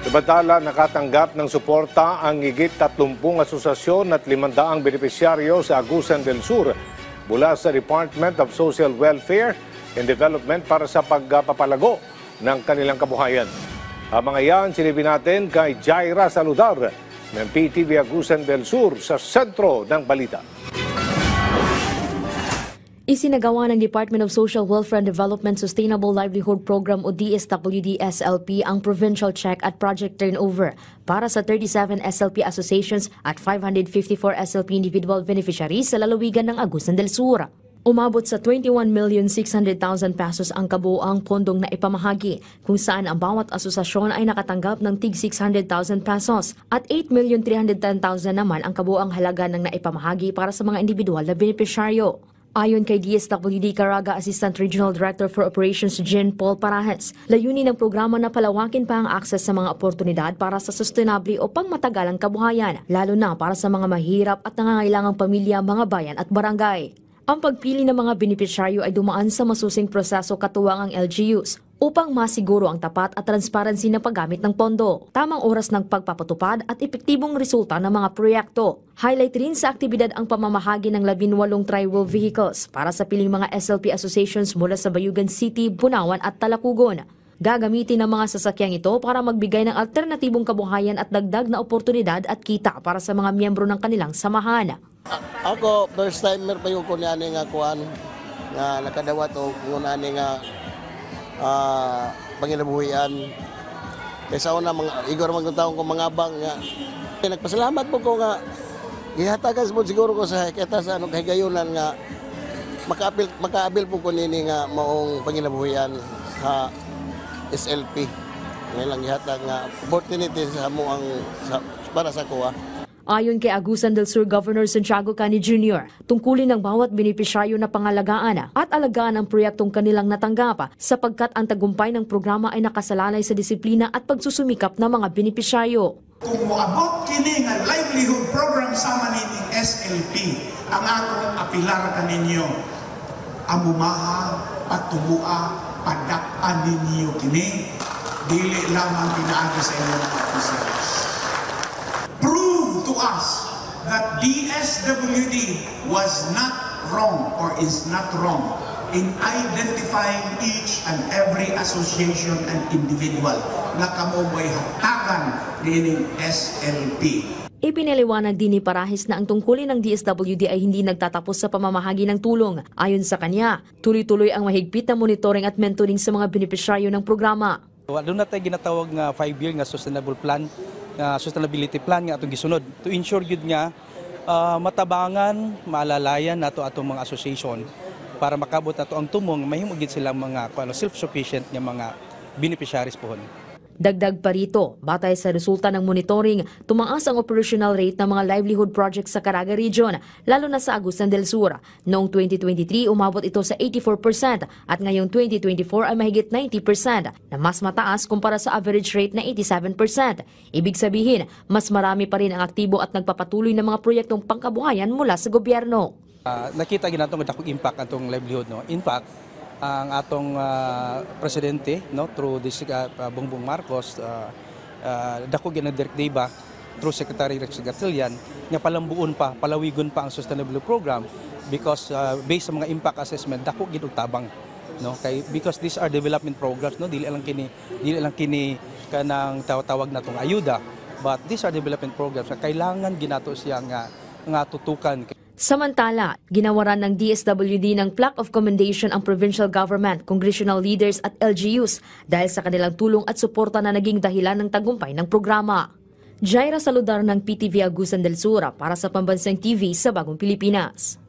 Samantala, nakatanggap ng suporta ang higit 30 asosasyon at 500 benepisyaryo sa Agusan del Sur mula sa Department of Social Welfare and Development para sa pagpapalago ng kanilang kabuhayan. Ang mga yan, silipin natin kay Jaira Saludar ng PTV Agusan del Sur sa sentro ng balita. Isinagawa ng Department of Social Welfare and Development Sustainable Livelihood Program o DSWD-SLP ang provincial check at project turnover para sa 37 SLP associations at 554 SLP individual beneficiaries sa lalawigan ng Agusan del Sur. Umabot sa 21,600,000 pesos ang kabuoang pondong na ipamahagi, kung saan ang bawat asosasyon ay nakatanggap ng tig 600,000 pesos at 8,310,000 naman ang kabuoang halaga ng naipamahagi para sa mga individual na beneficiaryo. Ayon kay DSWD Caraga Assistant Regional Director for Operations Jean Paul Parajes, layunin ng programa na palawakin pa ang akses sa mga oportunidad para sa sustainable o pangmatagalang kabuhayan, lalo na para sa mga mahirap at nangangailangang pamilya, mga bayan at barangay. Ang pagpili ng mga benepisyaryo ay dumaan sa masusing proseso katuwang ang LGUs upang masiguro ang tapat at transparency ng paggamit ng pondo, tamang oras ng pagpapatupad at epektibong resulta ng mga proyekto. Highlight rin sa aktibidad ang pamamahagi ng 18 tri-wheel vehicles para sa piling mga SLP associations mula sa Bayugan City, Bunawan at Talakugon. Gagamitin ng mga sasakyang ito para magbigay ng alternatibong kabuhayan at dagdag na oportunidad at kita para sa mga miyembro ng kanilang samahan. Ako, first timer pa yung kunyani nga kuhan nga nakadawat o kunani nga panginabuhian. Kaysa una, igor magtataong ko mga abang nga. Nagpasalamat po ko nga, gihatagan mo siguro ko sa kita sa kahigayunan nga, makaabil po ko nini nga maong panginabuhian sa SLP. Ngayon lang gihatag nga opportunity sa mo ang para sa kuha. Ayon kay Agusan del Sur Governor Santiago Cani Jr., tungkulin ng bawat benepisyaryo na pangalagaan at alagaan ang proyektong kanilang natanggap sapagkat ang tagumpay ng programa ay nakasalalay sa disiplina at pagsusumikap ng mga benepisyaryo. Kung moabot kini nga livelihood program sa manining SLP, ang atong apilar kaninyo, amumaha, patubua, padakpan ninyo kini, dili lamang pinaagi sa inyong officials. To us that DSWD was not wrong or is not wrong in identifying each and every association and individual na kamoboy hatagan nining SLP. Ipinaliwanag din ni Parajes na ang tungkulin ng DSWD ay hindi nagtatapos sa pamamahagi ng tulong. Ayon sa kanya, tuloy-tuloy ang mahigpit na monitoring at mentoring sa mga benepisyaryo ng programa. Doon na tayo ginatawag nga 5-year nga sustainable plan, sustainability plan nga atong gisunod to ensure gyud nga matabangan, maalalayan nato atong mga association para makabot nato ang tumong mahimo gid silang mga self-sufficient nga mga beneficiaries pohon. Dagdag pa rito, batay sa resulta ng monitoring, tumaas ang operational rate ng mga livelihood projects sa Caraga Region, lalo na sa Agusan del Sur. Noong 2023, umabot ito sa 84% at ngayong 2024 ay mahigit 90% na mas mataas kumpara sa average rate na 87%. Ibig sabihin, mas marami pa rin ang aktibo at nagpapatuloy ng mga proyektong pangkabuhayan mula sa gobyerno. Nakita ginatong dakong impact atong livelihood. No? In fact, ang atong presidente through Bongbong Marcos dako ginadirect ba through Secretary Rex Gatchalian nga palambuon pa palawigon pa ang sustainable program because based sa mga impact assessment dako gid og tabang because these are development programs dili lang kini kanang tawag natong ayuda, but these are development programs na kailangan ginato siya nga tutukan. Samantala, ginawaran ng DSWD ng plaque of commendation ang provincial government, congressional leaders at LGUs dahil sa kanilang tulong at suporta na naging dahilan ng tagumpay ng programa. Jaira Saludar ng PTV Agusan del Sur para sa Pambansang TV sa Bagong Pilipinas.